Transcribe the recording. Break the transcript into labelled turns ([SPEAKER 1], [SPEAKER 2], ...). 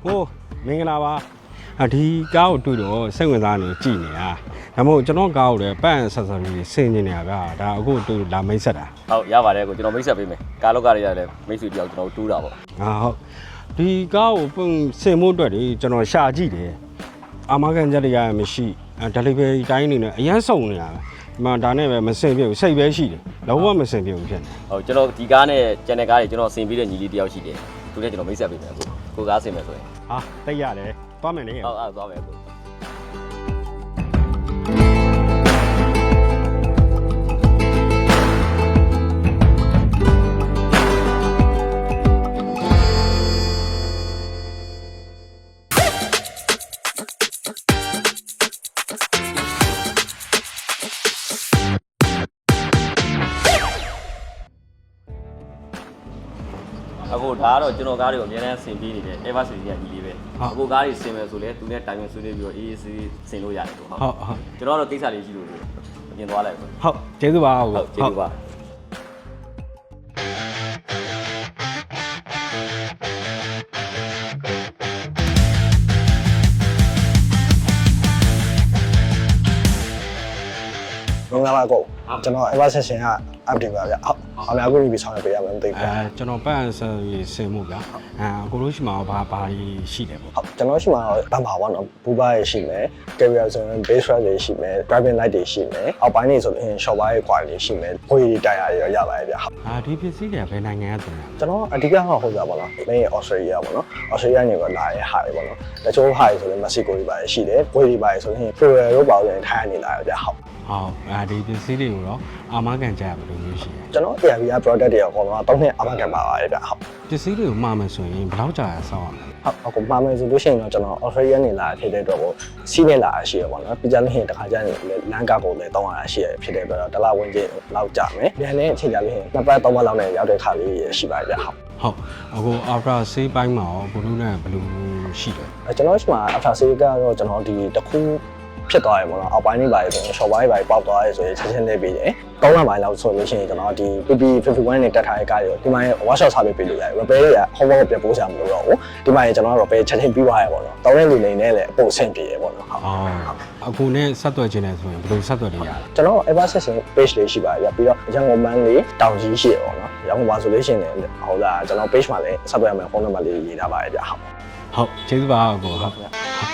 [SPEAKER 1] ဟိုမင်္ဂလာပါဒီကားကိုတွေ့တော့စိတ်ဝင်စားနေကြည်နေတာဒါမို့ကျွန်တော်ကားကိုလည်းပန့်ဆက်ဆက်ပြီးဆင်နေနေတာဗျာဒါအခုတွေ့လာမိတ်ဆက်တာ
[SPEAKER 2] ဟုတ်ရပါတယ်ကိုကျွန်တော်မိတ်ဆက်ပေးမယ်ကားလောက်ကတွေကလည်းမိတ်ဆွေတယောက်ကျွန်တော်တူးတာပေါ့
[SPEAKER 1] ဟုတ်ဒီကားကိုဆင်ဖို့အတွက်လေကျွန်တော်ရှာကြည့်တယ်အာမခံချက်တွေရမရှိdelivery တိုင်းအနေနဲ့အရန်စုံနေတာဒီမှာဒါနဲ့ပဲမဆင်ပြေဘူးစိတ်ပဲရှိတယ်လုံးဝမဆင်ပြေဘူးဖြစ်နေ
[SPEAKER 2] ဟုတ်ကျွန်တော်ဒီကားနဲ့ကျန်တဲ့ကားတွေကျွန်တော်ဆင်ပြီးတဲ့ညီလေးတယောက်ရှိတယ်သူလည်းကျွန်တော်မိတ်ဆက်ပေးမယ်ကိုကားဆင်မယ်ဆိုရင်
[SPEAKER 1] ဟာတိတ်ရတယ်သွားမယ်လေ
[SPEAKER 2] ဟုတ်သွားမယ်ကိုအခုဒါကတော့ကျွန်တော်ကားတွေကိုအများနဲ့ဆင်ပြီးနေတယ် Ever Series ကညီလေးပဲအခုကားတွေဆင်မယ်ဆိုလဲသူနဲ့တိုင်ပင်ဆွေးနွေးပြီးတော့ AAC ဆင်လို့ရတယ်ပေါ့
[SPEAKER 1] ဟုတ်
[SPEAKER 2] ကျွန်တော်ကတော့ကိစ္စလေးရှိလို့ပြင်သွားလိုက်ပေါ့
[SPEAKER 1] ဟုတ်ကျေးဇူးပါ
[SPEAKER 2] ဟုတ်ကျေးဇူးပါ
[SPEAKER 3] မင်္ဂလာကိုကျွန်တော် Ever Session က update ပါဗျဟုတ်အများကြီးပြီးဆောင်ရွက်ပေးရမယ်မသိဘူး
[SPEAKER 1] ကျွန်တော်ပန့်ဆက်ရေးဆင်မှုဗျကိုလိုရှိမှာဘာရှိတယ်ပေါ့
[SPEAKER 3] ဟုတ်ကျွန်တော်ရှိမှာဘန်ပါပေါ့နော်ဘူဘာရရှိမယ် carrier ဆိုရင် base ride တွေရှိမယ် driving light တွေရှိမယ်အောက်ပိုင်းတွေဆိုရင် short bar ရဲ့ quality ရှိမယ်ခွေးတိုင်ယာတွေရပါတယ်ဗျဟုတ်
[SPEAKER 1] ဒီပစ္စည်းတွေကဘယ်နိုင်ငံကသွင်းလဲ
[SPEAKER 3] ကျွန်တော်အဓိကဟုတ်ကြပါတော့မင်း Australia ပေါ့နော် Australia နေကလာရဲ့ဟာတွေပေါ့နော်တချို့ဟာတွေဆိုရင် Mexico တွေပါရှိတယ်ခွေးတွေပါဆိုရင် Florida တို့ပါဆိုရင်ထိုင်းနေလာရဗျဟုတ်
[SPEAKER 1] ဒီပစ္စည်းတွေကိုတော့အာမခံကြရဘယ်လိုမျိုးရှိလဲ
[SPEAKER 3] ကျွန်တော် ARVR product တွေအကုန်လုံး3နှစ်အာမခံပါပါတယ်ဗျဟုတ်
[SPEAKER 1] ပစ္စည်းတွေကိုမှာမယ်ဆိုရင်ဘယ်လောက်ကြာရဆောက်ရမလဲ
[SPEAKER 3] ဟုတ်အခုမှာမယ်ဆိုလို့ရှိရင်တော့ကျွန်တော် Australia နေလာဖြစ်တဲ့အတွက်ကိုစီးနေလာရှိရပါတော့ပြီးကြလို့ရှိရင်တစ်ခါကျရင်လမ်းကားကိုလည်းတောင်းရရှိရဖြစ်တဲ့အတွက်တော့တစ်လဝင်ချင်းလောက်ကြာမယ်ပြန်လည်းအချိန်ကြာလို့ရှိရင်2ပတ်3ပတ်လောက်နဲ့ရောက်တဲ့ခါလေးရှိပါကြဟုတ်
[SPEAKER 1] အခု after sale ပိုင်းမှာရောဘလူးနဲ့ဘလူးရှိတယ်
[SPEAKER 3] ကျွန်တော်ရှိမှာ after sale ကတော့ကျွန်တော်ဒီတစ်ခုဖြစ်သွားရပေါ့နော်အောက်ပိုင်းလေးပါဆိုရင် short ပိုင်းပေါက်သွားရဲဆိုရင်ချက်ချင်းလေးပြီးတယ်3လပိုင်းလောက်ဆိုလို့ရှိရင်ကျွန်တော်ဒီ PP51 နဲ့တက်ထားတဲ့ကားတွေကိုဒီမှာ workshop စားပေးလို့ရတယ် repair တွေက home work ပြန်ပို့ချမလို့တော့ဘူးဒီမှာကျွန်တော် repair ချက်ချင်းပြီးသွားရပေါ့နော်တောင်းတဲ့လူနေနဲ့လည်းအပို့အဆင်ပြေရပေါ့နော်ဟုတ်
[SPEAKER 1] အခုနဲ့ဆက်သွယ်ခြင်းနဲ့ဆိုရင်ဘယ်လိုဆက်သွယ်လို့ရလဲ
[SPEAKER 3] ကျွန်တော် Ever Session page လေးရှိပါတယ်ပြီးတော့ရန်ကုန်မန်းလေးတောင်ကြီးရှိရပေါ့နော်ရန်ကုန်ပါဆိုလို့ရှိရင်လည်းဟုတ်လားကျွန်တော် page မှာလည်းဆက်သွယ်ရမယ်ဖုန်းနံပါတ်လေးရေးထားပါတယ်ဗျ
[SPEAKER 1] ဟုတ်ကျေးဇူးပါကိုဟုတ်